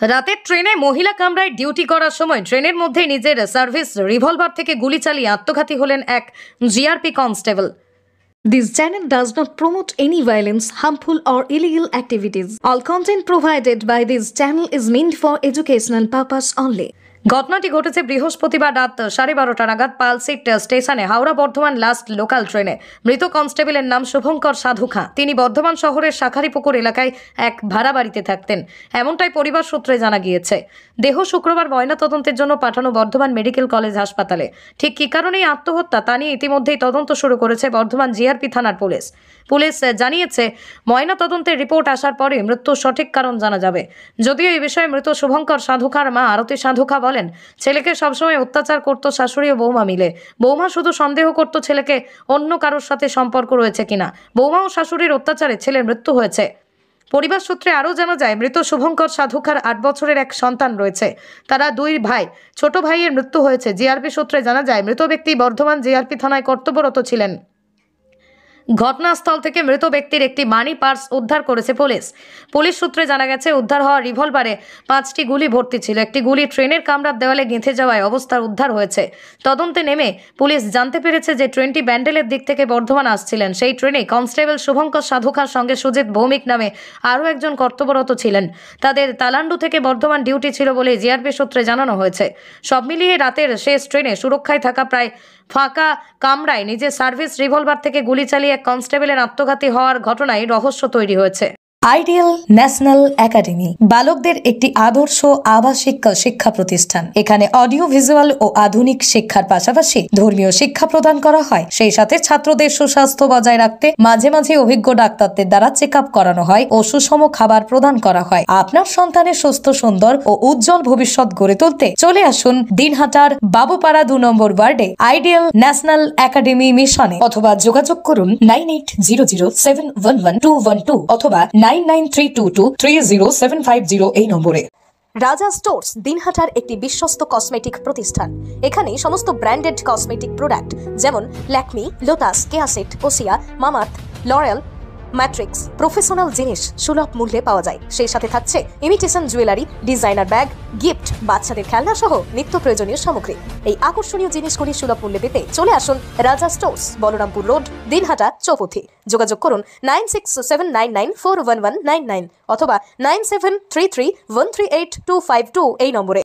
রাতের ট্রেনে মহিলা কামরায় ডিউটি করার সময় ট্রেনের মধ্যে নিজের সার্ভিস রিভলভার থেকে গুলি চালিয়ে আত্মঘাতী হলেন এক GRP constable. This channel does not promote any violence, harmful or illegal activities. All content provided by this channel is meant for educational purpose only. ঘটনাটি ঘটেছে বৃহস্পতিবার রাত 12:30 নাগাদ পালসিট স্টেশনে হাওড়া বর্ধমান লাস্ট লোকাল ট্রেনে। মৃত কনস্টেবলের নাম শুভঙ্কর সাধু খাঁ। তিনি বর্ধমান শহরের শাখারিপুকুর এলাকায় এক ভাড়া বাড়িতে থাকতেন, এমনটাই পরিবার সূত্রে জানা গিয়েছে। দেহ শুক্রবার ময়নাতদন্তের জন্য পাঠানো বর্ধমান মেডিকেল কলেজ হাসপাতালে। ঠিক কী কারণেই আত্মহত্যা তা নিয়ে ইতিমধ্যেই তদন্ত শুরু করেছে বর্ধমান জিআরপি থানার পুলিশ। পুলিশ জানিয়েছে ময়নাতদন্তের রিপোর্ট আসার পরে মৃত্যুর সঠিক কারণ জানা যাবে। যদিও এই বিষয়ে মৃত শুভঙ্কর সাধু খাঁর মা আরতি সাধু খাঁ বলেন, ছেলেকে সবসময় অত্যাচার করত শাশুড়ি ও বৌমা মিলে। বৌমা শুধু সন্দেহ করত ছেলেকে অন্য কারোর সাথে সম্পর্ক রয়েছে কিনা। বৌমা ও শাশুড়ির অত্যাচারে ছেলের মৃত্যু হয়েছে। পরিবার সূত্রে আরও জানা যায়, মৃত শুভঙ্কর সাধু খাঁর 8 বছরের এক সন্তান রয়েছে। তারা 2 ভাই। ছোট ভাইয়ের মৃত্যু হয়েছে। জিআরপি সূত্রে জানা যায়, মৃত ব্যক্তি বর্ধমান জিআরপি থানায় কর্তব্যরত ছিলেন। ঘটনাস্থল থেকে মৃত ব্যক্তির একটি মানি পার্স উদ্ধার করেছে পুলিশ। পুলিশ সূত্রে জানা গেছে, উদ্ধার হওয়া রিভলভারে 5টি গুলি ভর্তি ছিল। একটি গুলি ট্রেনের কামরার দেওয়ালে গেঁথে যাওয়ায় অবস্থার উদ্ধার হয়েছে। তদন্তে নেমে পুলিশ জানতে পেরেছে যে ট্রেনটি ব্যান্ডেলের দিক থেকে বর্ধমান আসছিলেন। সেই ট্রেনে কনস্টেবল শুভঙ্কর সাধু খাঁর সঙ্গে সুজিত ভৌমিক নামে আরও একজন কর্তব্যরত ছিলেন। তাদের তালান্ডু থেকে বর্ধমান ডিউটি ছিল বলে জিআরপি সূত্রে জানানো হয়েছে। সব মিলিয়ে রাতের শেষ ট্রেনে সুরক্ষায় থাকা প্রায় ফাঁকা কামরায় নিজের সার্ভিস রিভলভার থেকে গুলি চালিয়ে এক কনস্টেবলের আত্মঘাতী হওয়ার ঘটনায় রহস্য তৈরি হয়েছে। আইডিয়াল ন্যাশনাল একাডেমি বালকদের একটি আদর্শ আবাসিক শিক্ষা প্রতিষ্ঠান। এখানে অডিও ভিজুয়াল ও আধুনিক শিক্ষার পাশাপাশি ধর্মীয় শিক্ষা প্রদান করা হয়। সেই সাথে ছাত্রদের সুস্বাস্থ্য বজায় রাখতে মাঝে মাঝে অভিজ্ঞ ডাক্তারদের দ্বারা চেক আপ করানো হয় ও সুষম খাবার প্রদান করা হয়। আপনার সন্তানের সুস্থ, সুন্দর ও উজ্জ্বল ভবিষ্যৎ গড়ে তুলতে চলে আসুন দিনহাটার বাবুপাড়া 2 নম্বর ওয়ার্ডে আইডিয়াল ন্যাশনাল একাডেমি মিশনে, অথবা যোগাযোগ করুন 9800711212 অথবা 9932230750 এই নম্বরে। রাজা স্টোর্স দিনহাটার একটি বিশ্বস্ত কসমেটিক প্রতিষ্ঠান। এখানে সমস্ত ব্র্যান্ডেড কসমেটিক প্রোডাক্ট যেমন ল্যাকমি, লোটাস, কেয়াসেট, ওসিয়া, মামার্থ, লরেল, ম্যাট্রিক্স প্রফেশনাল জিনিস সুলভ মূল্যে পাওয়া যায়। সেই সাথে থাকছে imitation jewellery, designer bag, gift, বাচ্চাদের খেলনা সহ নিত্য প্রয়োজনীয় সামগ্রী। এই আকর্ষণীয় জিনিসগুলি সুলভ মূল্যে পেতে চলে আসুন রাজা স্টোর্স, বলরামপুর রোড, দিনহাটা, চৌপথি। যোগাযোগ করুন 9679941199 অথবা 9733138252 এই নম্বরে।